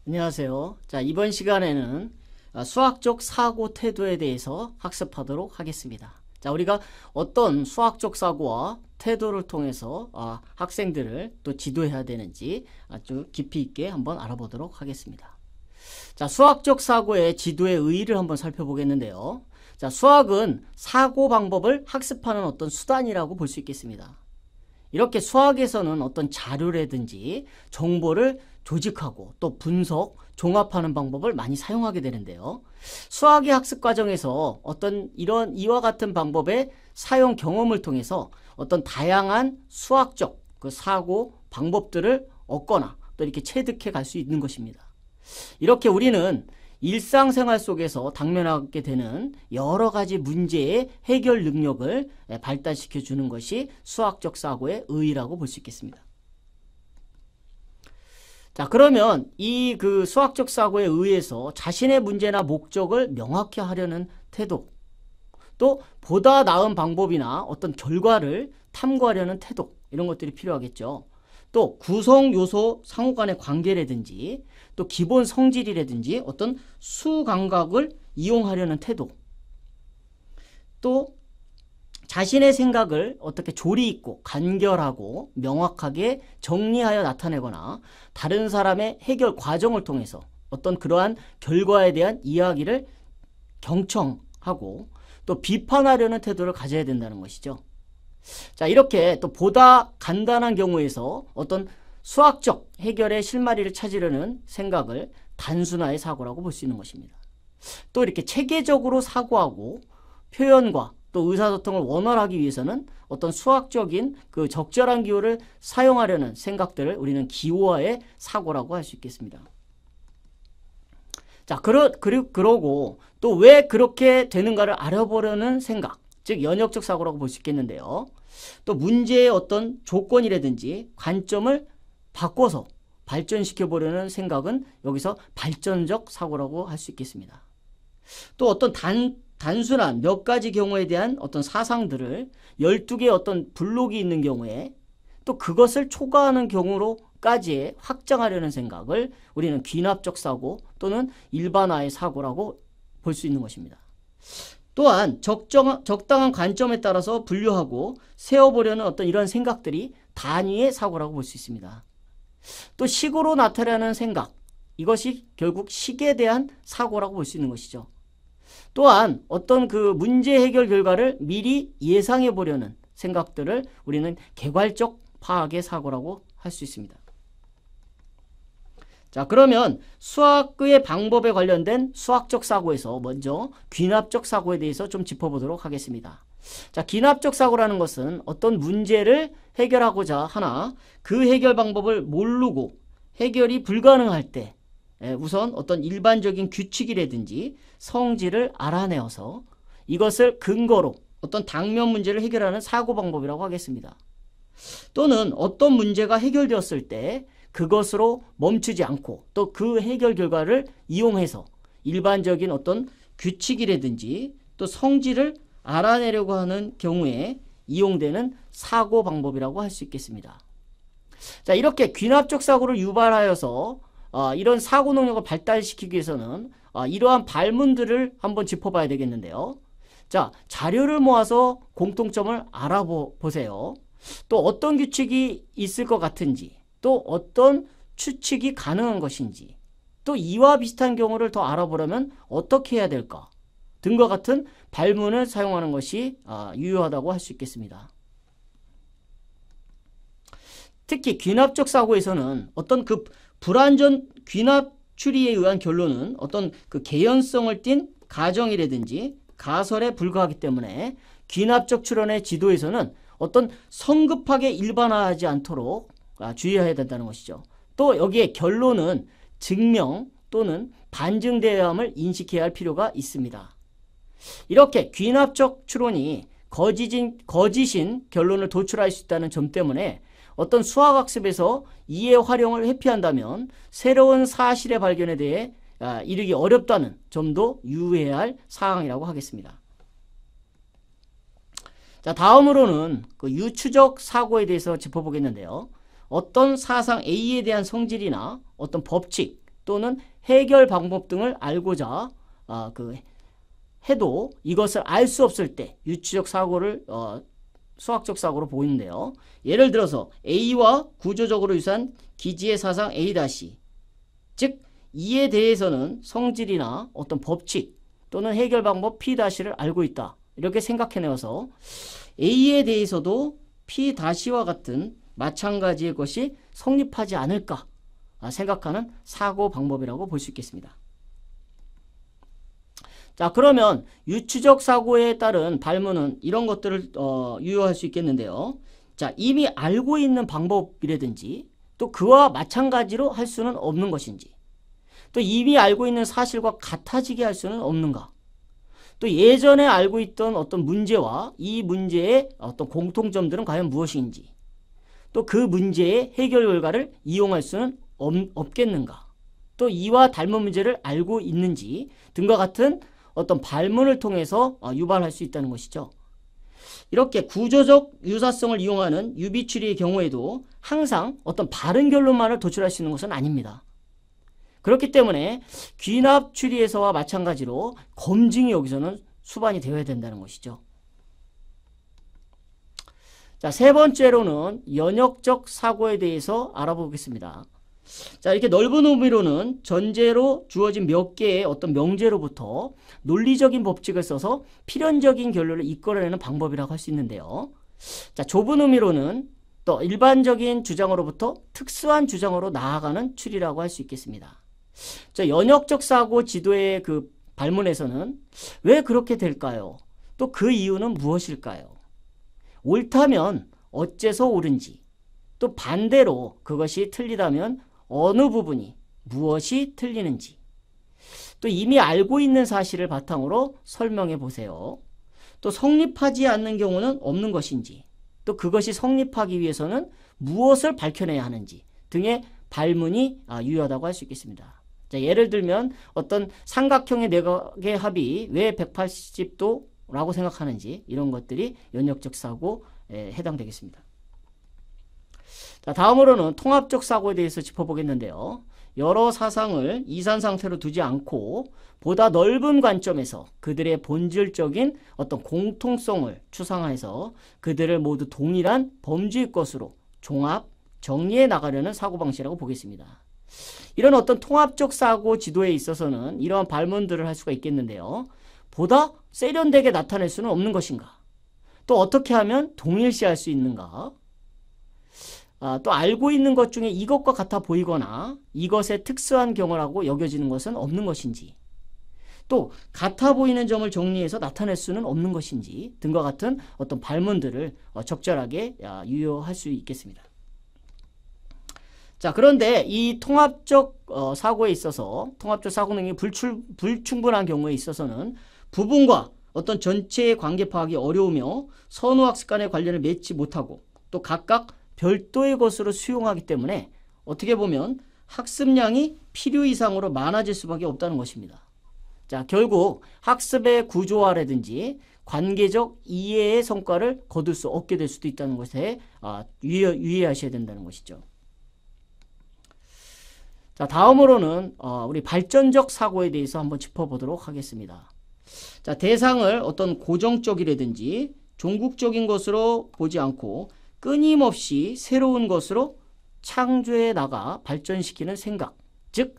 안녕하세요. 자, 이번 시간에는 수학적 사고 태도에 대해서 학습하도록 하겠습니다. 자, 우리가 어떤 수학적 사고와 태도를 통해서 학생들을 또 지도해야 되는지 아주 깊이 있게 한번 알아보도록 하겠습니다. 자, 수학적 사고의 지도의 의의를 한번 살펴보겠는데요. 자, 수학은 사고 방법을 학습하는 어떤 수단이라고 볼 수 있겠습니다. 이렇게 수학에서는 어떤 자료라든지 정보를 조직하고 또 분석, 종합하는 방법을 많이 사용하게 되는데요. 수학의 학습 과정에서 어떤 이와 같은 방법의 사용 경험을 통해서 어떤 다양한 수학적 사고 방법들을 얻거나 또 이렇게 체득해 갈 수 있는 것입니다. 이렇게 우리는 일상생활 속에서 당면하게 되는 여러 가지 문제의 해결 능력을 발달시켜 주는 것이 수학적 사고의 의의라고 볼 수 있겠습니다. 자, 그러면 이 수학적 사고에 의해서 자신의 문제나 목적을 명확히 하려는 태도, 또 보다 나은 방법이나 어떤 결과를 탐구하려는 태도, 이런 것들이 필요하겠죠. 또 구성 요소 상호 간의 관계라든지 또 기본 성질이라든지 어떤 수감각을 이용하려는 태도, 또 자신의 생각을 어떻게 조리 있고 간결하고 명확하게 정리하여 나타내거나 다른 사람의 해결 과정을 통해서 어떤 그러한 결과에 대한 이야기를 경청하고 또 비판하려는 태도를 가져야 된다는 것이죠. 자, 이렇게 또 보다 간단한 경우에서 어떤 수학적 해결의 실마리를 찾으려는 생각을 단순화의 사고라고 볼 수 있는 것입니다. 또 이렇게 체계적으로 사고하고 표현과 또 의사소통을 원활하기 위해서는 어떤 수학적인 적절한 기호를 사용하려는 생각들을 우리는 기호화의 사고라고 할 수 있겠습니다. 자, 그러고 또 왜 그렇게 되는가를 알아보려는 생각, 즉 연역적 사고라고 볼 수 있겠는데요. 또 문제의 어떤 조건이라든지 관점을 바꿔서 발전시켜 보려는 생각은 여기서 발전적 사고라고 할 수 있겠습니다. 또 어떤 단순한 몇 가지 경우에 대한 어떤 사상들을 12개의 어떤 블록이 있는 경우에 또 그것을 초과하는 경우로까지 확장하려는 생각을 우리는 귀납적 사고 또는 일반화의 사고라고 볼 수 있는 것입니다. 또한 적당한 관점에 따라서 분류하고 세워보려는 어떤 이런 생각들이 단위의 사고라고 볼 수 있습니다. 또 식으로 나타내는 생각, 이것이 결국 식에 대한 사고라고 볼 수 있는 것이죠. 또한 어떤 문제 해결 결과를 미리 예상해 보려는 생각들을 우리는 개괄적 파악의 사고라고 할 수 있습니다. 자, 그러면 수학의 방법에 관련된 수학적 사고에서 먼저 귀납적 사고에 대해서 좀 짚어보도록 하겠습니다. 자, 귀납적 사고라는 것은 어떤 문제를 해결하고자 하나 그 해결 방법을 모르고 해결이 불가능할 때 우선 어떤 일반적인 규칙이라든지 성질을 알아내어서 이것을 근거로 어떤 당면 문제를 해결하는 사고 방법이라고 하겠습니다. 또는 어떤 문제가 해결되었을 때 그것으로 멈추지 않고 또 그 해결 결과를 이용해서 일반적인 어떤 규칙이라든지 또 성질을 알아내려고 하는 경우에 이용되는 사고 방법이라고 할 수 있겠습니다. 자, 이렇게 귀납적 사고를 유발하여서 이런 사고 능력을 발달시키기 위해서는 이러한 발문들을 한번 짚어봐야 되겠는데요. 자, 자료를 모아서 공통점을 알아보세요. 또 어떤 규칙이 있을 것 같은지, 또 어떤 추측이 가능한 것인지, 또 이와 비슷한 경우를 더 알아보려면 어떻게 해야 될까 등과 같은 발문을 사용하는 것이 유효하다고 할 수 있겠습니다. 특히 귀납적 사고에서는 어떤 불완전 귀납 추리에 의한 결론은 어떤 개연성을 띤 가정이라든지 가설에 불과하기 때문에 귀납적 추론의 지도에서는 어떤 성급하게 일반화하지 않도록 주의해야 된다는 것이죠. 또 여기에 결론은 증명 또는 반증되어야 함을 인식해야 할 필요가 있습니다. 이렇게 귀납적 추론이 거짓인 결론을 도출할 수 있다는 점 때문에 어떤 수학학습에서 이의 활용을 회피한다면 새로운 사실의 발견에 대해 이르기 어렵다는 점도 유의해야 할 사항이라고 하겠습니다. 자, 다음으로는 유추적 사고에 대해서 짚어보겠는데요. 어떤 사상 A에 대한 성질이나 어떤 법칙 또는 해결 방법 등을 알고자 해도 이것을 알 수 없을 때 유추적 사고를 수학적 사고로 보이는데요. 예를 들어서 A와 구조적으로 유사한 기지의 사상 A-, 즉 이에 대해서는 성질이나 어떤 법칙 또는 해결 방법 P-를 알고 있다. 이렇게 생각해내어서 A에 대해서도 P-와 같은 마찬가지의 것이 성립하지 않을까 생각하는 사고 방법이라고 볼 수 있겠습니다. 자, 그러면 유추적 사고에 따른 발문은 이런 것들을 유효할 수 있겠는데요. 자, 이미 알고 있는 방법이라든지 또 그와 마찬가지로 할 수는 없는 것인지, 또 이미 알고 있는 사실과 같아지게 할 수는 없는가, 또 예전에 알고 있던 어떤 문제와 이 문제의 어떤 공통점들은 과연 무엇인지, 또 그 문제의 해결 결과를 이용할 수는 없겠는가, 또 이와 닮은 문제를 알고 있는지 등과 같은 어떤 발문을 통해서 유발할 수 있다는 것이죠. 이렇게 구조적 유사성을 이용하는 유비추리의 경우에도 항상 어떤 바른 결론만을 도출할 수 있는 것은 아닙니다. 그렇기 때문에 귀납 추리에서와 마찬가지로 검증이 여기서는 수반이 되어야 된다는 것이죠. 자, 세 번째로는 연역적 사고에 대해서 알아보겠습니다. 자, 이렇게 넓은 의미로는 전제로 주어진 몇 개의 어떤 명제로부터 논리적인 법칙을 써서 필연적인 결론을 이끌어내는 방법이라고 할 수 있는데요. 자, 좁은 의미로는 또 일반적인 주장으로부터 특수한 주장으로 나아가는 추리라고 할 수 있겠습니다. 자, 연역적 사고 지도의 그 발문에서는 왜 그렇게 될까요? 또 그 이유는 무엇일까요? 옳다면 어째서 옳은지, 또 반대로 그것이 틀리다면 어느 부분이 무엇이 틀리는지, 또 이미 알고 있는 사실을 바탕으로 설명해 보세요. 또 성립하지 않는 경우는 없는 것인지, 또 그것이 성립하기 위해서는 무엇을 밝혀내야 하는지 등의 발문이 유효하다고 할 수 있겠습니다. 자, 예를 들면 어떤 삼각형의 내각의 합이 왜 180도라고 생각하는지, 이런 것들이 연역적 사고에 해당되겠습니다. 자, 다음으로는 통합적 사고에 대해서 짚어보겠는데요. 여러 사상을 이산 상태로 두지 않고 보다 넓은 관점에서 그들의 본질적인 어떤 공통성을 추상화해서 그들을 모두 동일한 범주의 것으로 종합, 정리해 나가려는 사고방식이라고 보겠습니다. 이런 어떤 통합적 사고 지도에 있어서는 이러한 발문들을 할 수가 있겠는데요. 보다 세련되게 나타낼 수는 없는 것인가? 또 어떻게 하면 동일시할 수 있는가? 또 알고 있는 것 중에 이것과 같아 보이거나 이것의 특수한 경우라고 여겨지는 것은 없는 것인지, 또 같아 보이는 점을 정리해서 나타낼 수는 없는 것인지 등과 같은 어떤 발문들을 적절하게 유효할 수 있겠습니다. 자, 그런데 이 통합적 사고에 있어서 통합적 사고 능력이 불충분한 경우에 있어서는 부분과 어떤 전체의 관계 파악이 어려우며 선후학습 간의 관련을 맺지 못하고 또 각각 별도의 것으로 수용하기 때문에 어떻게 보면 학습량이 필요 이상으로 많아질 수밖에 없다는 것입니다. 자, 결국 학습의 구조화라든지 관계적 이해의 성과를 거둘 수 없게 될 수도 있다는 것에 유의하셔야 된다는 것이죠. 자, 다음으로는 우리 발전적 사고에 대해서 한번 짚어보도록 하겠습니다. 자, 대상을 어떤 고정적이라든지 종국적인 것으로 보지 않고 끊임없이 새로운 것으로 창조해 나가 발전시키는 생각, 즉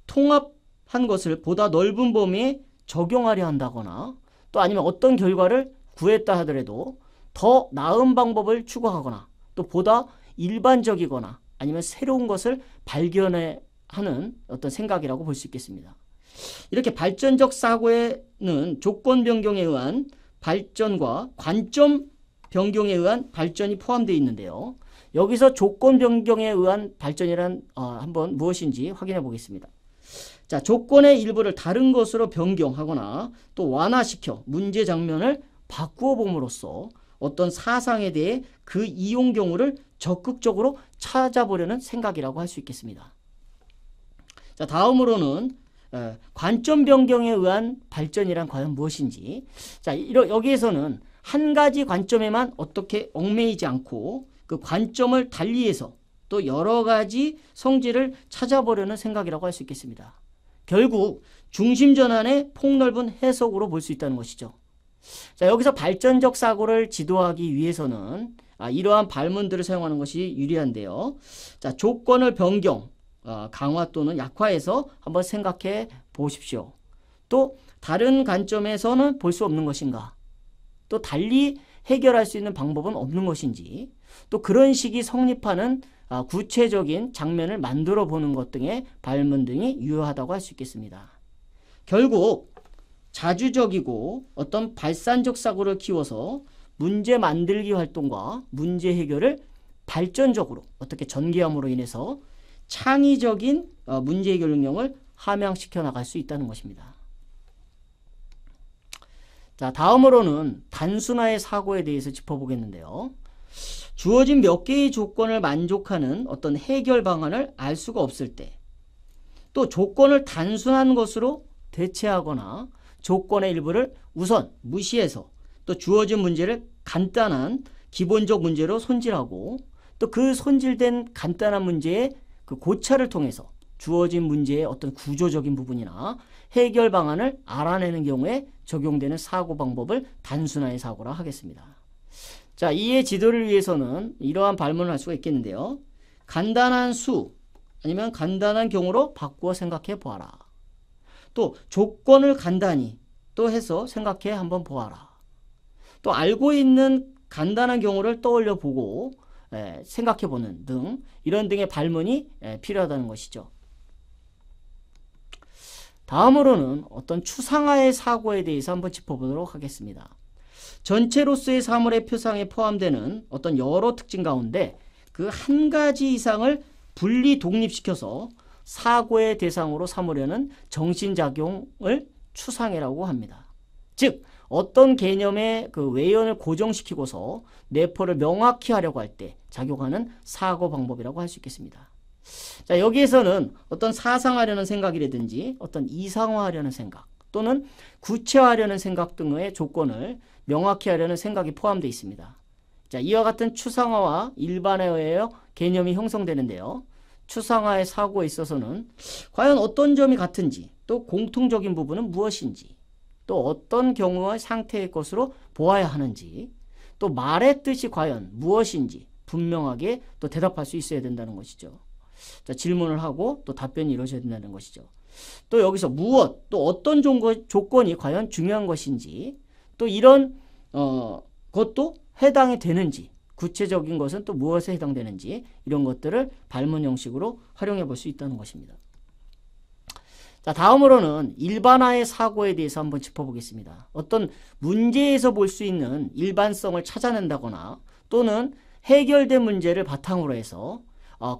통합한 것을 보다 넓은 범위에 적용하려 한다거나 또 아니면 어떤 결과를 구했다 하더라도 더 나은 방법을 추구하거나 또 보다 일반적이거나 아니면 새로운 것을 발견해 하는 어떤 생각이라고 볼 수 있겠습니다. 이렇게 발전적 사고에는 조건 변경에 의한 발전과 관점 변경에 의한 발전이 포함되어 있는데요. 여기서 조건 변경에 의한 발전이란 한번 무엇인지 확인해 보겠습니다. 자, 조건의 일부를 다른 것으로 변경하거나 또 완화시켜 문제 장면을 바꾸어 봄으로써 어떤 사상에 대해 그 이용 경우를 적극적으로 찾아보려는 생각이라고 할 수 있겠습니다. 자, 다음으로는 관점 변경에 의한 발전이란 과연 무엇인지, 자, 여기에서는 한 가지 관점에만 어떻게 얽매이지 않고 그 관점을 달리해서 또 여러 가지 성질을 찾아보려는 생각이라고 할 수 있겠습니다. 결국 중심 전환의 폭넓은 해석으로 볼 수 있다는 것이죠. 자, 여기서 발전적 사고를 지도하기 위해서는 이러한 발문들을 사용하는 것이 유리한데요. 자, 조건을 변경, 강화 또는 약화해서 한번 생각해 보십시오. 또 다른 관점에서는 볼 수 없는 것인가? 또 달리 해결할 수 있는 방법은 없는 것인지, 또 그런 식이 성립하는 구체적인 장면을 만들어 보는 것 등의 발문 등이 유효하다고 할 수 있겠습니다. 결국 자주적이고 어떤 발산적 사고를 키워서 문제 만들기 활동과 문제 해결을 발전적으로 어떻게 전개함으로 인해서 창의적인 문제 해결 능력을 함양시켜 나갈 수 있다는 것입니다. 자, 다음으로는 단순화의 사고에 대해서 짚어보겠는데요. 주어진 몇 개의 조건을 만족하는 어떤 해결 방안을 알 수가 없을 때, 또 조건을 단순한 것으로 대체하거나 조건의 일부를 우선 무시해서 또 주어진 문제를 간단한 기본적 문제로 손질하고, 또 그 손질된 간단한 문제의 그 고찰을 통해서 주어진 문제의 어떤 구조적인 부분이나 해결 방안을 알아내는 경우에 적용되는 사고 방법을 단순화의 사고라 하겠습니다. 자, 이해 지도를 위해서는 이러한 발문을 할 수가 있겠는데요. 간단한 수 아니면 간단한 경우로 바꾸어 생각해 보아라. 또 조건을 간단히 또 해서 생각해 한번 보아라. 또 알고 있는 간단한 경우를 떠올려 보고 생각해 보는 등 이런 등의 발문이 필요하다는 것이죠. 다음으로는 어떤 추상화의 사고에 대해서 한번 짚어보도록 하겠습니다. 전체로서의 사물의 표상에 포함되는 어떤 여러 특징 가운데 그 한 가지 이상을 분리 독립시켜서 사고의 대상으로 삼으려는 정신작용을 추상이라고 합니다. 즉 어떤 개념의 그 외연을 고정시키고서 내포를 명확히 하려고 할 때 작용하는 사고 방법이라고 할 수 있겠습니다. 자, 여기에서는 어떤 사상하려는 생각이라든지 어떤 이상화하려는 생각 또는 구체화하려는 생각 등의 조건을 명확히 하려는 생각이 포함되어 있습니다. 자, 이와 같은 추상화와 일반화에 의하여 개념이 형성되는데요. 추상화의 사고에 있어서는 과연 어떤 점이 같은지, 또 공통적인 부분은 무엇인지, 또 어떤 경우와 상태의 것으로 보아야 하는지, 또 말의 뜻이 과연 무엇인지 분명하게 또 대답할 수 있어야 된다는 것이죠. 자, 질문을 하고 또 답변이 이루어져야 된다는 것이죠. 또 여기서 무엇, 또 어떤 조건이 과연 중요한 것인지, 또 이런 것도 해당이 되는지, 구체적인 것은 또 무엇에 해당되는지 이런 것들을 발문 형식으로 활용해 볼 수 있다는 것입니다. 자, 다음으로는 일반화의 사고에 대해서 한번 짚어보겠습니다. 어떤 문제에서 볼 수 있는 일반성을 찾아낸다거나 또는 해결된 문제를 바탕으로 해서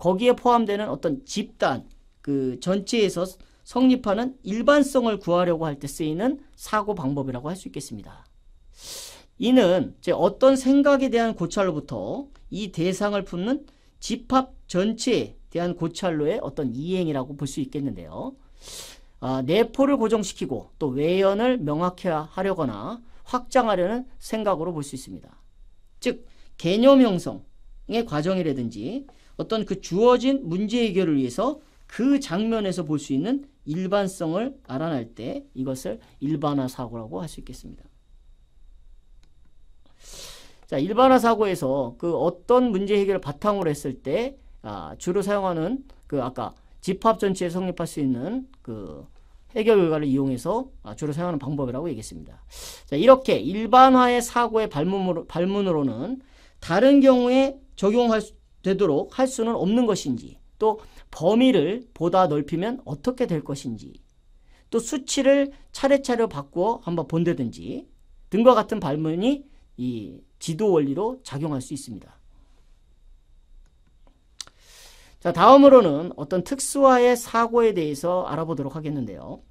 거기에 포함되는 어떤 집단, 그 전체에서 성립하는 일반성을 구하려고 할 때 쓰이는 사고 방법이라고 할 수 있겠습니다. 이는 이제 어떤 생각에 대한 고찰로부터 이 대상을 품는 집합 전체에 대한 고찰로의 어떤 이행이라고 볼 수 있겠는데요. 내포를 고정시키고 또 외연을 명확히 하려거나 확장하려는 생각으로 볼 수 있습니다. 즉 개념 형성의 과정이라든지 어떤 그 주어진 문제 해결을 위해서 그 장면에서 볼 수 있는 일반성을 알아낼 때 이것을 일반화 사고라고 할 수 있겠습니다. 자, 일반화 사고에서 그 어떤 문제 해결을 바탕으로 했을 때 주로 사용하는 그 아까 집합 전체에 성립할 수 있는 그 해결 결과를 이용해서 주로 사용하는 방법이라고 얘기했습니다. 자, 이렇게 일반화의 사고의 발문으로는 다른 경우에 적용되도록 할 수는 없는 것인지, 또 범위를 보다 넓히면 어떻게 될 것인지, 또 수치를 차례차례 바꾸어 한번 본다든지 등과 같은 발문이 이 지도 원리로 작용할 수 있습니다. 자, 다음으로는 어떤 특수화의 사고에 대해서 알아보도록 하겠는데요.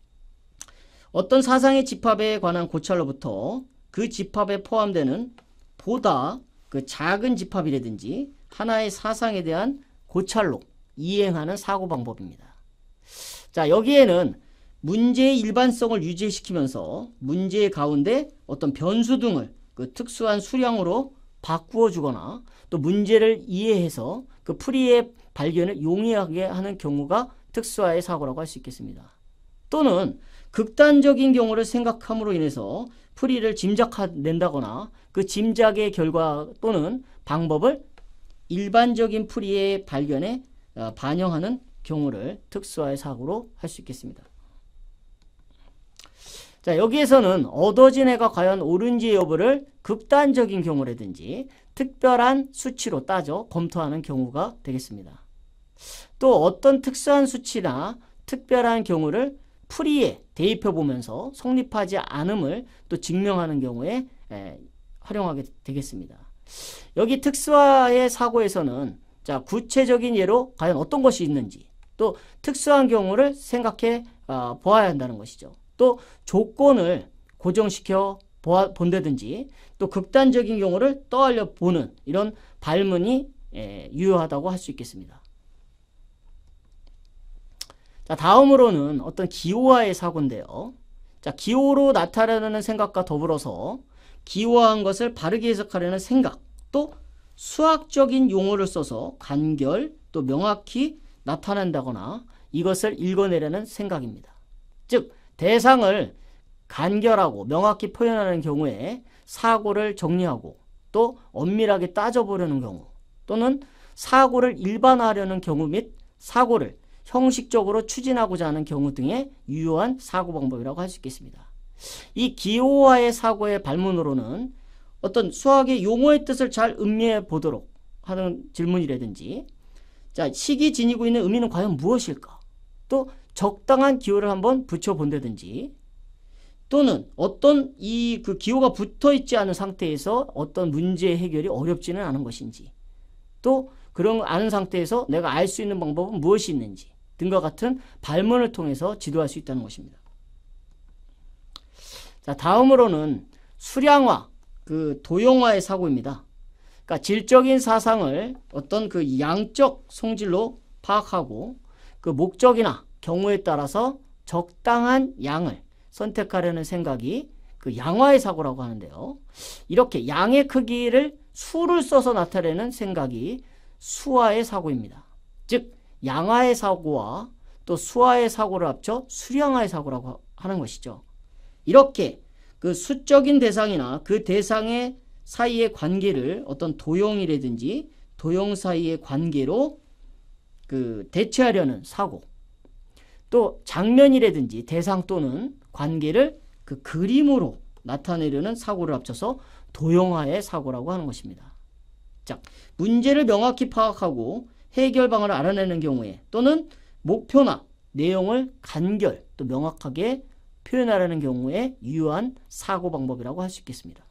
어떤 사상의 집합에 관한 고찰로부터 그 집합에 포함되는 보다 그 작은 집합이라든지 하나의 사상에 대한 고찰로 이행하는 사고 방법입니다. 자, 여기에는 문제의 일반성을 유지시키면서 문제 가운데 어떤 변수 등을 그 특수한 수량으로 바꾸어 주거나 또 문제를 이해해서 그 풀이의 발견을 용이하게 하는 경우가 특수화의 사고라고 할 수 있겠습니다. 또는 극단적인 경우를 생각함으로 인해서 풀이를 짐작해낸다거나 그 짐작의 결과 또는 방법을 일반적인 풀이의 발견에 반영하는 경우를 특수화의 사고로 할 수 있겠습니다. 자, 여기에서는 얻어진 해가 과연 옳은지 여부를 극단적인 경우라든지 특별한 수치로 따져 검토하는 경우가 되겠습니다. 또 어떤 특수한 수치나 특별한 경우를 풀이에 대입해 보면서 성립하지 않음을 또 증명하는 경우에 활용하게 되겠습니다. 여기 특수화의 사고에서는 자, 구체적인 예로 과연 어떤 것이 있는지 또 특수한 경우를 생각해 보아야 한다는 것이죠. 또 조건을 고정시켜 본다든지 또 극단적인 경우를 떠올려 보는 이런 발문이 유효하다고 할 수 있겠습니다. 자, 다음으로는 어떤 기호화의 사고인데요. 자, 기호로 나타나는 생각과 더불어서 기호화한 것을 바르게 해석하려는 생각, 또 수학적인 용어를 써서 간결, 또 명확히 나타낸다거나 이것을 읽어내려는 생각입니다. 즉, 대상을 간결하고 명확히 표현하는 경우에 사고를 정리하고 또 엄밀하게 따져보려는 경우 또는 사고를 일반화하려는 경우 및 사고를 형식적으로 추진하고자 하는 경우 등의 유효한 사고 방법이라고 할 수 있겠습니다. 이 기호화의 사고의 발문으로는 어떤 수학의 용어의 뜻을 잘 음미해 보도록 하는 질문이라든지 자, 식이 지니고 있는 의미는 과연 무엇일까? 또 적당한 기호를 한번 붙여본다든지 또는 어떤 그 기호가 붙어있지 않은 상태에서 어떤 문제 해결이 어렵지는 않은 것인지 또 그런 거 아는 상태에서 내가 알 수 있는 방법은 무엇이 있는지 등과 같은 발문을 통해서 지도할 수 있다는 것입니다. 자, 다음으로는 수량화, 그 도형화의 사고입니다. 그러니까 질적인 사상을 어떤 그 양적 성질로 파악하고 그 목적이나 경우에 따라서 적당한 양을 선택하려는 생각이 그 양화의 사고라고 하는데요. 이렇게 양의 크기를 수를 써서 나타내는 생각이 수화의 사고입니다. 즉 양화의 사고와 또 수화의 사고를 합쳐 수량화의 사고라고 하는 것이죠. 이렇게 그 수적인 대상이나 그 대상의 사이의 관계를 어떤 도형이라든지 도형 사이의 관계로 그 대체하려는 사고 또 장면이라든지 대상 또는 관계를 그 그림으로 나타내려는 사고를 합쳐서 도형화의 사고라고 하는 것입니다. 자, 문제를 명확히 파악하고 해결 방안을 알아내는 경우에 또는 목표나 내용을 간결 또 명확하게 표현하려는 경우에 유효한 사고 방법이라고 할 수 있겠습니다.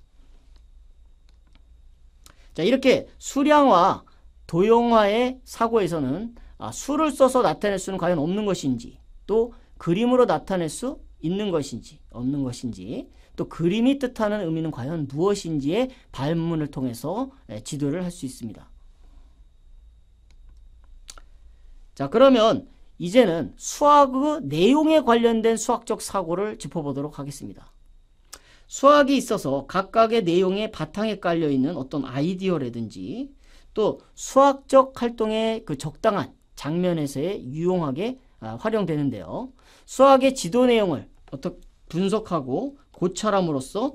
자, 이렇게 수량화, 도형화의 사고에서는 수를 써서 나타낼 수는 과연 없는 것인지 또 그림으로 나타낼 수 있는 것인지 없는 것인지 또 그림이 뜻하는 의미는 과연 무엇인지의 발문을 통해서 지도를 할 수 있습니다. 자, 그러면 이제는 수학의 내용에 관련된 수학적 사고를 짚어보도록 하겠습니다. 수학에 있어서 각각의 내용의 바탕에 깔려있는 어떤 아이디어라든지 또 수학적 활동의 그 적당한 장면에서의 유용하게 활용되는데요. 수학의 지도 내용을 어떻게 분석하고 고찰함으로써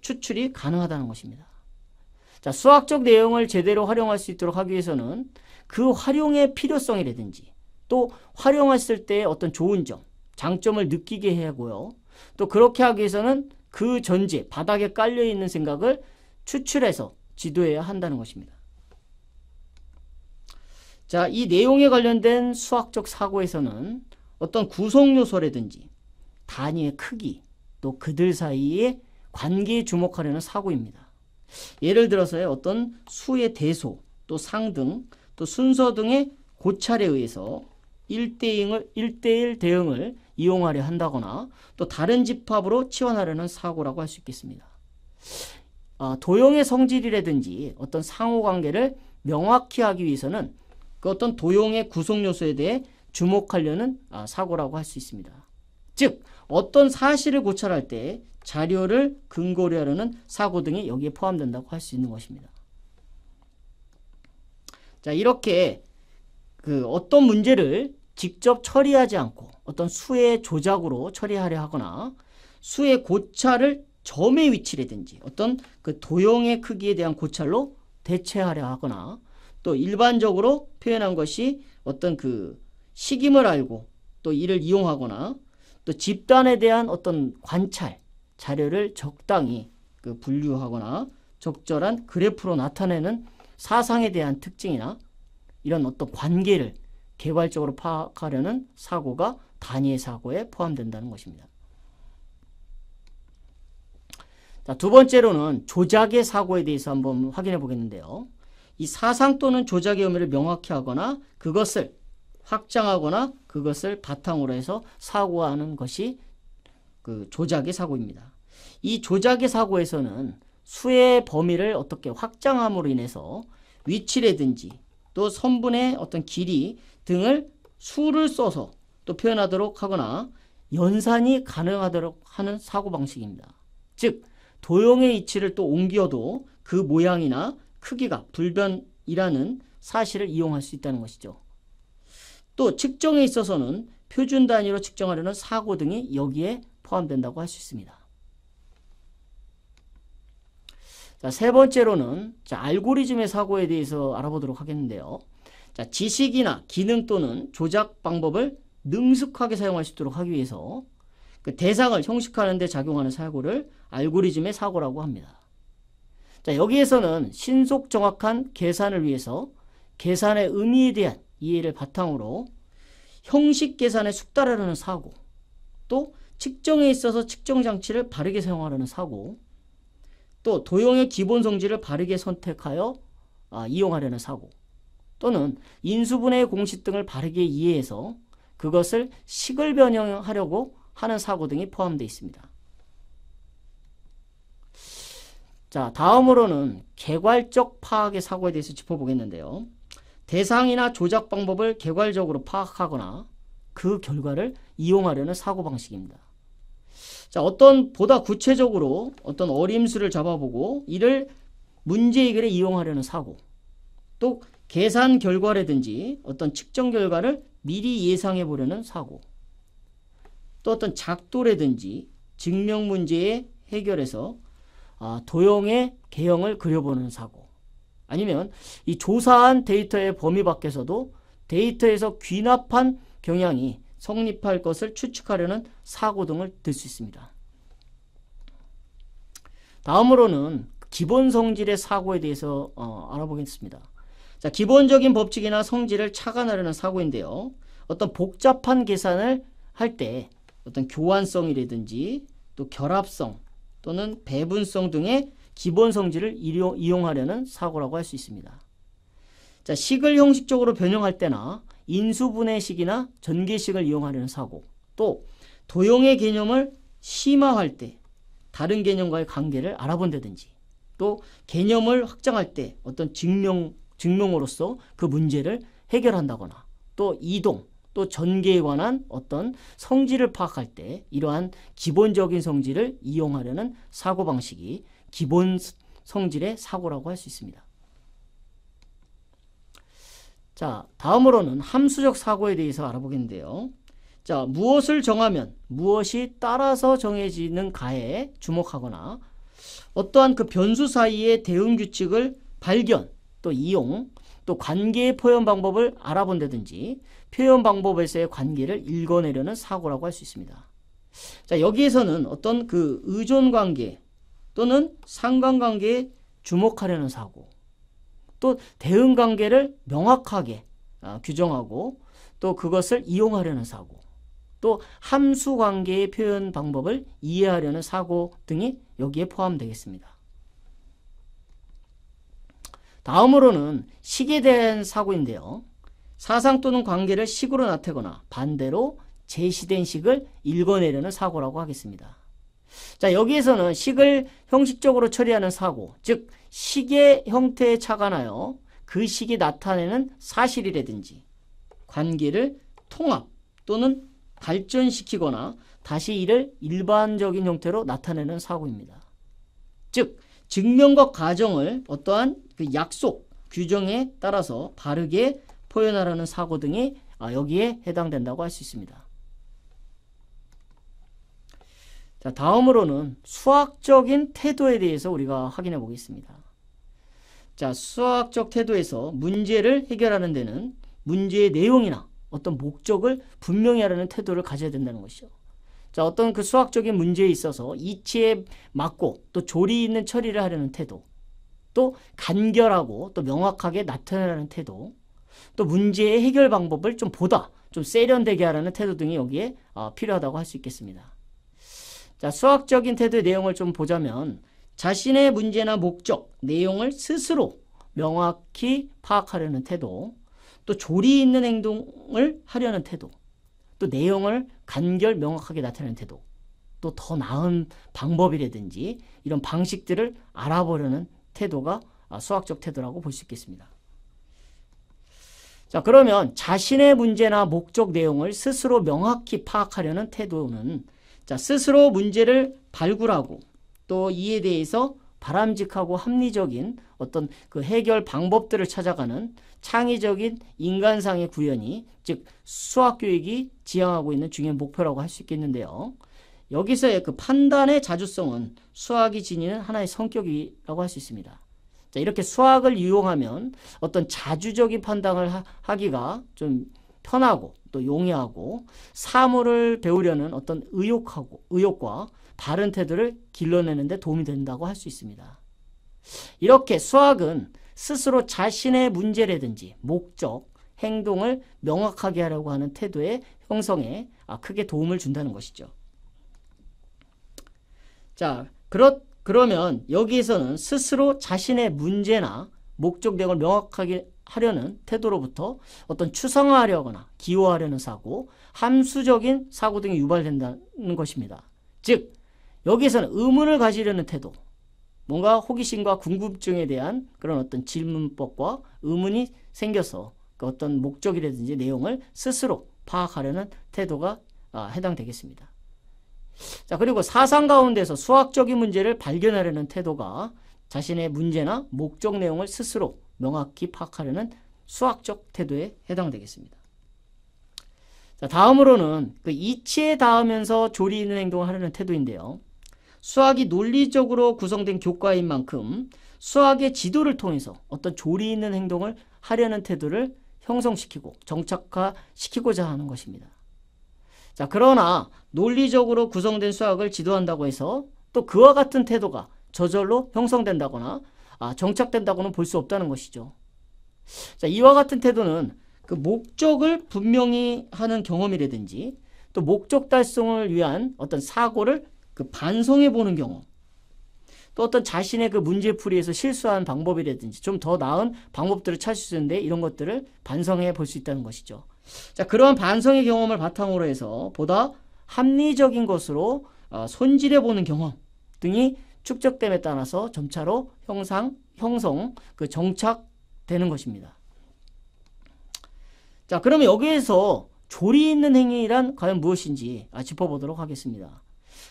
추출이 가능하다는 것입니다. 자, 수학적 내용을 제대로 활용할 수 있도록 하기 위해서는 그 활용의 필요성이라든지 또 활용했을 때의 어떤 좋은 점, 장점을 느끼게 해야 하고요. 또 그렇게 하기 위해서는 그 전제, 바닥에 깔려있는 생각을 추출해서 지도해야 한다는 것입니다. 자, 이 내용에 관련된 수학적 사고에서는 어떤 구성 요소라든지 단위의 크기, 또 그들 사이의 관계에 주목하려는 사고입니다. 예를 들어서 어떤 수의 대소, 또 상등, 또 순서 등의 고찰에 의해서 1대1 대응을 이용하려 한다거나 또 다른 집합으로 치환하려는 사고라고 할 수 있겠습니다. 도형의 성질이라든지 어떤 상호관계를 명확히 하기 위해서는 그 어떤 도형의 구성 요소에 대해 주목하려는 사고라고 할 수 있습니다. 즉 어떤 사실을 고찰할 때 자료를 근거로 하려는 사고 등이 여기에 포함된다고 할 수 있는 것입니다. 자, 이렇게 어떤 문제를 직접 처리하지 않고 어떤 수의 조작으로 처리하려 하거나 수의 고찰을 점의 위치라든지 어떤 도형의 크기에 대한 고찰로 대체하려 하거나 또 일반적으로 표현한 것이 어떤 식임을 알고 또 이를 이용하거나 또 집단에 대한 어떤 관찰 자료를 적당히 분류하거나 적절한 그래프로 나타내는 사상에 대한 특징이나 이런 어떤 관계를 개괄적으로 파악하려는 사고가 단위의 사고에 포함된다는 것입니다. 자, 두 번째로는 조작의 사고에 대해서 한번 확인해 보겠는데요. 이 사상 또는 조작의 의미를 명확히 하거나 그것을 확장하거나 그것을 바탕으로 해서 사고하는 것이 조작의 사고입니다. 이 조작의 사고에서는 수의 범위를 어떻게 확장함으로 인해서 위치라든지 또 선분의 어떤 길이 등을 수를 써서 또 표현하도록 하거나 연산이 가능하도록 하는 사고방식입니다. 즉 도형의 위치를 또 옮겨도 그 모양이나 크기가 불변이라는 사실을 이용할 수 있다는 것이죠. 또 측정에 있어서는 표준 단위로 측정하려는 사고 등이 여기에 포함된다고 할 수 있습니다. 자, 세 번째로는 알고리즘의 사고에 대해서 알아보도록 하겠는데요. 자, 지식이나 기능 또는 조작 방법을 능숙하게 사용할 수 있도록 하기 위해서 대상을 형식화하는 데 작용하는 사고를 알고리즘의 사고라고 합니다. 자, 여기에서는 신속 정확한 계산을 위해서 계산의 의미에 대한 이해를 바탕으로 형식 계산에 숙달하려는 사고, 또 측정에 있어서 측정 장치를 바르게 사용하려는 사고, 또 도형의 기본 성질을 바르게 선택하여 이용하려는 사고, 또는 인수분해의 공식 등을 바르게 이해해서 그것을 식을 변형하려고 하는 사고 등이 포함되어 있습니다. 자, 다음으로는 개괄적 파악의 사고에 대해서 짚어보겠는데요. 대상이나 조작 방법을 개괄적으로 파악하거나 그 결과를 이용하려는 사고방식입니다. 자, 보다 구체적으로 어떤 어림수를 잡아보고 이를 문제 해결에 이용하려는 사고, 또 계산 결과라든지 어떤 측정 결과를 미리 예상해 보려는 사고, 또 어떤 작도라든지 증명 문제의 해결에서 도형의 개형을 그려보는 사고, 아니면 이 조사한 데이터의 범위 밖에서도 데이터에서 귀납한 경향이 성립할 것을 추측하려는 사고 등을 들 수 있습니다. 다음으로는 기본 성질의 사고에 대해서 알아보겠습니다. 자, 기본적인 법칙이나 성질을 착안하려는 사고인데요. 어떤 복잡한 계산을 할 때 어떤 교환성이라든지 또 결합성 또는 배분성 등의 기본 성질을 이용하려는 사고라고 할 수 있습니다. 자, 식을 형식적으로 변형할 때나 인수분해식이나 전개식을 이용하려는 사고, 또 도형의 개념을 심화할 때 다른 개념과의 관계를 알아본다든지, 또 개념을 확장할 때 어떤 증명으로서 그 문제를 해결한다거나, 또 이동, 또 전개에 관한 어떤 성질을 파악할 때 이러한 기본적인 성질을 이용하려는 사고방식이 기본 성질의 사고라고 할 수 있습니다. 자, 다음으로는 함수적 사고에 대해서 알아보겠는데요. 자, 무엇을 정하면 무엇이 따라서 정해지는 가에 주목하거나 어떠한 그 변수 사이의 대응 규칙을 발견, 또 이용, 또 관계의 표현 방법을 알아본다든지 표현 방법에서의 관계를 읽어내려는 사고라고 할 수 있습니다. 자, 여기에서는 어떤 그 의존 관계 또는 상관관계에 주목하려는 사고, 또 대응 관계를 명확하게 규정하고 또 그것을 이용하려는 사고, 또 함수 관계의 표현 방법을 이해하려는 사고 등이 여기에 포함되겠습니다. 다음으로는 식에 대한 사고인데요. 사상 또는 관계를 식으로 나타내거나 반대로 제시된 식을 읽어내려는 사고라고 하겠습니다. 자, 여기에서는 식을 형식적으로 처리하는 사고, 즉 식의 형태에 착안하여 그 식이 나타내는 사실이라든지 관계를 통합 또는 발전시키거나 다시 이를 일반적인 형태로 나타내는 사고입니다. 즉 증명과 가정을 어떠한 그 약속 규정에 따라서 바르게 표현하려는 사고 등이 여기에 해당된다고 할 수 있습니다. 자, 다음으로는 수학적인 태도에 대해서 우리가 확인해 보겠습니다. 자, 수학적 태도에서 문제를 해결하는 데는 문제의 내용이나 어떤 목적을 분명히 하려는 태도를 가져야 된다는 것이죠. 자, 어떤 그 수학적인 문제에 있어서 이치에 맞고 또 조리 있는 처리를 하려는 태도, 또 간결하고 또 명확하게 나타내라는 태도, 또 문제의 해결 방법을 좀 보다 좀 세련되게 하라는 태도 등이 여기에 필요하다고 할 수 있겠습니다. 자, 수학적인 태도의 내용을 좀 보자면 자신의 문제나 목적, 내용을 스스로 명확히 파악하려는 태도, 또 조리 있는 행동을 하려는 태도, 또 내용을 간결 명확하게 나타내는 태도, 또 더 나은 방법이라든지 이런 방식들을 알아보려는 태도가 수학적 태도라고 볼 수 있겠습니다. 자, 그러면 자신의 문제나 목적 내용을 스스로 명확히 파악하려는 태도는 자, 스스로 문제를 발굴하고 또 이에 대해서 바람직하고 합리적인 어떤 그 해결 방법들을 찾아가는 창의적인 인간상의 구현이 즉 수학교육이 지향하고 있는 중요한 목표라고 할 수 있겠는데요. 여기서의 그 판단의 자주성은 수학이 지니는 하나의 성격이라고 할 수 있습니다. 자, 이렇게 수학을 이용하면 어떤 자주적인 판단을 하기가 좀 편하고 또 용이하고 사물을 배우려는 어떤 의욕과 바른 태도를 길러내는 데 도움이 된다고 할 수 있습니다. 이렇게 수학은 스스로 자신의 문제라든지 목적, 행동을 명확하게 하려고 하는 태도의 형성에 크게 도움을 준다는 것이죠. 자, 그러면 여기에서는 스스로 자신의 문제나 목적 내용을 명확하게 하려는 태도로부터 어떤 추상화하려거나 기호하려는 사고, 함수적인 사고 등이 유발된다는 것입니다. 즉, 여기에서는 의문을 가지려는 태도, 뭔가 호기심과 궁금증에 대한 그런 어떤 질문법과 의문이 생겨서 그 어떤 목적이라든지 내용을 스스로 파악하려는 태도가 해당되겠습니다. 자, 그리고 사상 가운데서 수학적인 문제를 발견하려는 태도가 자신의 문제나 목적 내용을 스스로 명확히 파악하려는 수학적 태도에 해당되겠습니다. 자, 다음으로는 그 이치에 닿으면서 조리 있는 행동을 하려는 태도인데요. 수학이 논리적으로 구성된 교과인 만큼 수학의 지도를 통해서 어떤 조리 있는 행동을 하려는 태도를 형성시키고 정착화시키고자 하는 것입니다. 자, 그러나 논리적으로 구성된 수학을 지도한다고 해서 또 그와 같은 태도가 저절로 형성된다거나 정착된다고는 볼 수 없다는 것이죠. 자, 이와 같은 태도는 그 목적을 분명히 하는 경험이라든지 또 목적 달성을 위한 어떤 사고를 그 반성해 보는 경험, 또 어떤 자신의 그 문제풀이에서 실수한 방법이라든지 좀 더 나은 방법들을 찾을 수 있는데 이런 것들을 반성해 볼 수 있다는 것이죠. 자, 그러한 반성의 경험을 바탕으로 해서 보다 합리적인 것으로 손질해 보는 경험 등이 축적됨에 따라서 점차로 형성, 그 정착되는 것입니다. 자, 그러면 여기에서 조리 있는 행위란 과연 무엇인지 짚어보도록 하겠습니다.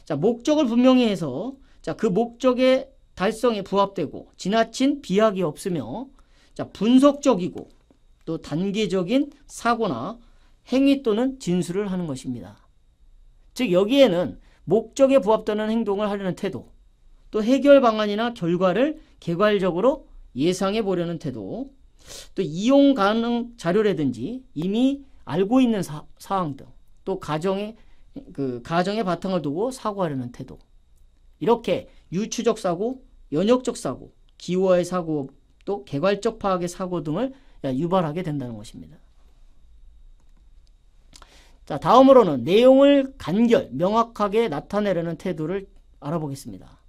자, 목적을 분명히 해서 자, 그 목적의 달성에 부합되고 지나친 비약이 없으며 자, 분석적이고 또 단계적인 사고나 행위 또는 진술을 하는 것입니다. 즉 여기에는 목적에 부합되는 행동을 하려는 태도, 또 해결 방안이나 결과를 개괄적으로 예상해 보려는 태도, 또 이용 가능 자료라든지 이미 알고 있는 사항 등, 또 가정의 바탕을 두고 사고하려는 태도, 이렇게 유추적 사고, 연역적 사고, 기호화의 사고, 또 개괄적 파악의 사고 등을 유발하게 된다는 것입니다. 자, 다음으로는 내용을 간결, 명확하게 나타내려는 태도를 알아보겠습니다.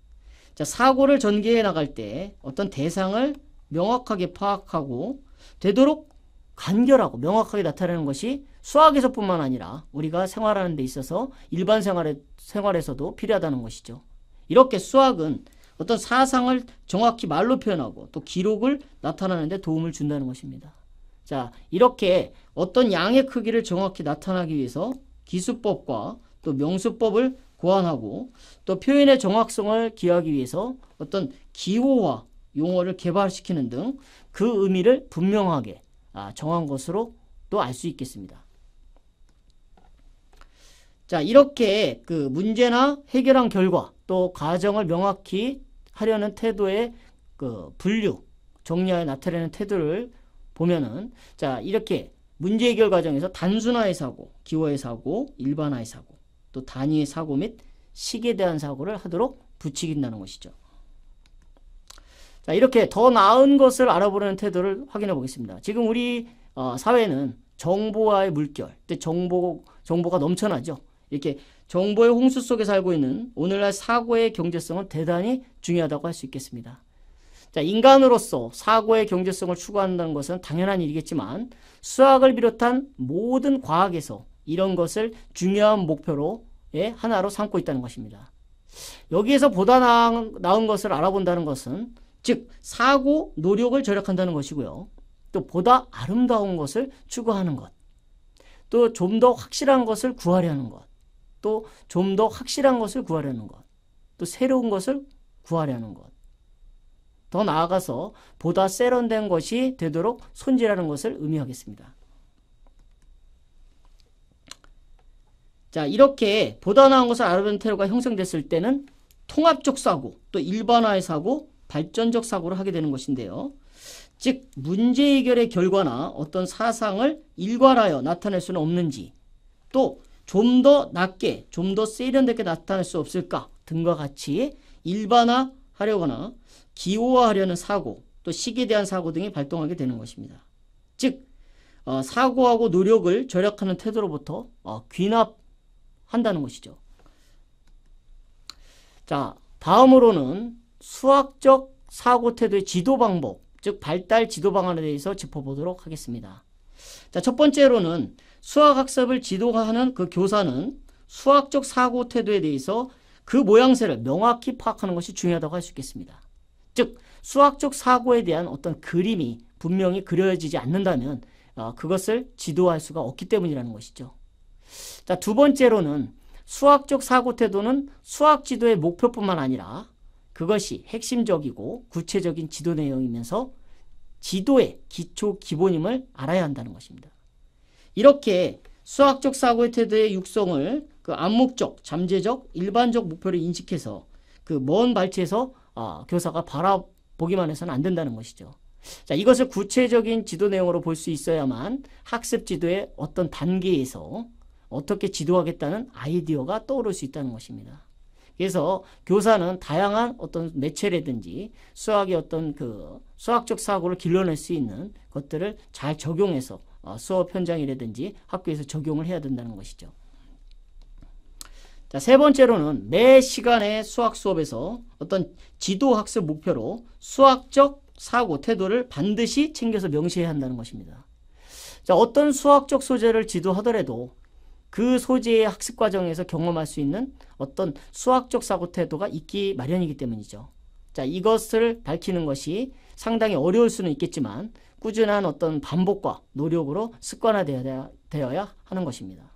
자, 사고를 전개해 나갈 때 어떤 대상을 명확하게 파악하고 되도록 간결하고 명확하게 나타내는 것이 수학에서뿐만 아니라 우리가 생활하는 데 있어서 일반 생활에서도 필요하다는 것이죠. 이렇게 수학은 어떤 사상을 정확히 말로 표현하고 또 기록을 나타내는 데 도움을 준다는 것입니다. 자, 이렇게 어떤 양의 크기를 정확히 나타나기 위해서 기수법과 또 명수법을 고안하고 또 표현의 정확성을 기하기 위해서 어떤 기호화 용어를 개발시키는 등 그 의미를 분명하게 정한 것으로 또 알 수 있겠습니다. 자, 이렇게 그 문제나 해결한 결과 또 과정을 명확히 하려는 태도의 그 분류, 정리하여 나타내는 태도를 보면은 자, 이렇게 문제 해결 과정에서 단순화의 사고, 기호의 사고, 일반화의 사고, 또 단위의 사고 및 식에 대한 사고를 하도록 부추긴다는 것이죠. 자, 이렇게 더 나은 것을 알아보려는 태도를 확인해 보겠습니다. 지금 우리 사회는 정보와의 물결, 정보가 넘쳐나죠. 이렇게 정보의 홍수 속에 살고 있는 오늘날 사고의 경제성은 대단히 중요하다고 할 수 있겠습니다. 자, 인간으로서 사고의 경제성을 추구한다는 것은 당연한 일이겠지만 수학을 비롯한 모든 과학에서 이런 것을 중요한 목표로의 하나로 삼고 있다는 것입니다. 여기에서 보다 나은 것을 알아본다는 것은 즉 사고 노력을 절약한다는 것이고요. 또 보다 아름다운 것을 추구하는 것, 또 좀 더 확실한 것을 구하려는 것, 또 좀 더 확실한 것을 구하려는 것, 또 새로운 것을 구하려는 것, 더 나아가서 보다 세련된 것이 되도록 손질하는 것을 의미하겠습니다. 자, 이렇게 보다 나은 것을 알아보는 태도가 형성됐을 때는 통합적 사고, 또 일반화의 사고, 발전적 사고를 하게 되는 것인데요. 즉 문제 해결의 결과나 어떤 사상을 일괄하여 나타낼 수는 없는지, 또 좀 더 낮게, 좀 더 세련되게 나타낼 수 없을까 등과 같이 일반화하려거나 기호화하려는 사고, 또 식에 대한 사고 등이 발동하게 되는 것입니다. 즉 사고하고 노력을 절약하는 태도로부터 귀납한다는 것이죠. 자, 다음으로는 수학적 사고 태도의 지도 방법, 즉 발달 지도 방안에 대해서 짚어보도록 하겠습니다. 자, 첫 번째로는 수학학습을 지도하는 그 교사는 수학적 사고 태도에 대해서 그 모양새를 명확히 파악하는 것이 중요하다고 할 수 있겠습니다. 즉 수학적 사고에 대한 어떤 그림이 분명히 그려지지 않는다면 그것을 지도할 수가 없기 때문이라는 것이죠. 자, 두 번째로는 수학적 사고 태도는 수학 지도의 목표뿐만 아니라 그것이 핵심적이고 구체적인 지도 내용이면서 지도의 기초 기본임을 알아야 한다는 것입니다. 이렇게 수학적 사고의 태도의 육성을 그 암묵적, 잠재적, 일반적 목표를 인식해서 그 먼 발치에서 교사가 바라보기만 해서는 안 된다는 것이죠. 자, 이것을 구체적인 지도 내용으로 볼 수 있어야만 학습 지도의 어떤 단계에서 어떻게 지도하겠다는 아이디어가 떠오를 수 있다는 것입니다. 그래서 교사는 다양한 어떤 매체라든지 수학의 어떤 그 수학적 사고를 길러낼 수 있는 것들을 잘 적용해서 수업 현장이라든지 학교에서 적용을 해야 된다는 것이죠. 자, 세 번째로는 매 시간의 수학 수업에서 어떤 지도 학습 목표로 수학적 사고 태도를 반드시 챙겨서 명시해야 한다는 것입니다. 자, 어떤 수학적 소재를 지도하더라도 그 소재의 학습 과정에서 경험할 수 있는 어떤 수학적 사고 태도가 있기 마련이기 때문이죠. 자, 이것을 밝히는 것이 상당히 어려울 수는 있겠지만 꾸준한 어떤 반복과 노력으로 습관화되어야 하는 것입니다.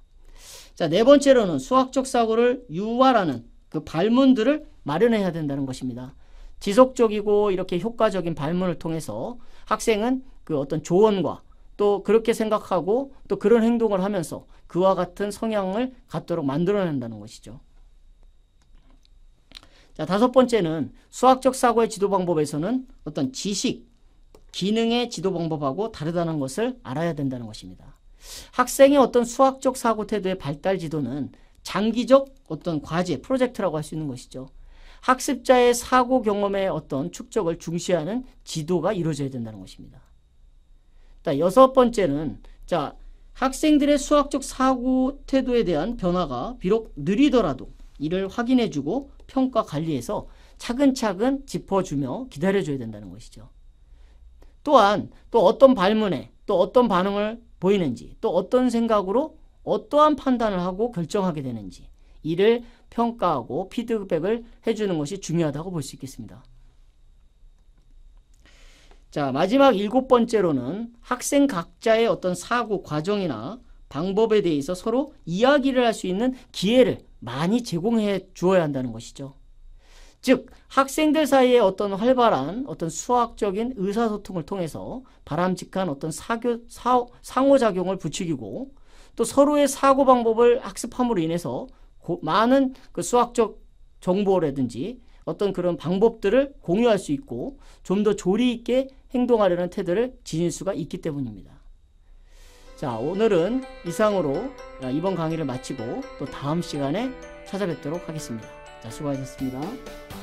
자, 네 번째로는 수학적 사고를 유발하는 그 발문들을 마련해야 된다는 것입니다. 지속적이고 이렇게 효과적인 발문을 통해서 학생은 그 어떤 조언과 또 그렇게 생각하고 또 그런 행동을 하면서 그와 같은 성향을 갖도록 만들어낸다는 것이죠. 자, 다섯 번째는 수학적 사고의 지도 방법에서는 어떤 지식, 기능의 지도 방법하고 다르다는 것을 알아야 된다는 것입니다. 학생의 어떤 수학적 사고 태도의 발달 지도는 장기적 어떤 과제, 프로젝트라고 할 수 있는 것이죠. 학습자의 사고 경험의 어떤 축적을 중시하는 지도가 이루어져야 된다는 것입니다. 자, 여섯 번째는 자, 학생들의 수학적 사고 태도에 대한 변화가 비록 느리더라도 이를 확인해주고 평가 관리해서 차근차근 짚어주며 기다려줘야 된다는 것이죠. 또한 또 어떤 발문에 또 어떤 반응을 보이는지 또 어떤 생각으로 어떠한 판단을 하고 결정하게 되는지 이를 평가하고 피드백을 해주는 것이 중요하다고 볼 수 있겠습니다. 자, 마지막 일곱 번째로는 학생 각자의 어떤 사고 과정이나 방법에 대해서 서로 이야기를 할 수 있는 기회를 많이 제공해 주어야 한다는 것이죠. 즉 학생들 사이에 어떤 활발한 어떤 수학적인 의사소통을 통해서 바람직한 어떤 상호작용을 부추기고 또 서로의 사고방법을 학습함으로 인해서 많은 그 수학적 정보라든지 어떤 그런 방법들을 공유할 수 있고 좀 더 조리 있게 행동하려는 태도를 지닐 수가 있기 때문입니다. 자, 오늘은 이상으로 이번 강의를 마치고 또 다음 시간에 찾아뵙도록 하겠습니다. 자, 수고하셨습니다.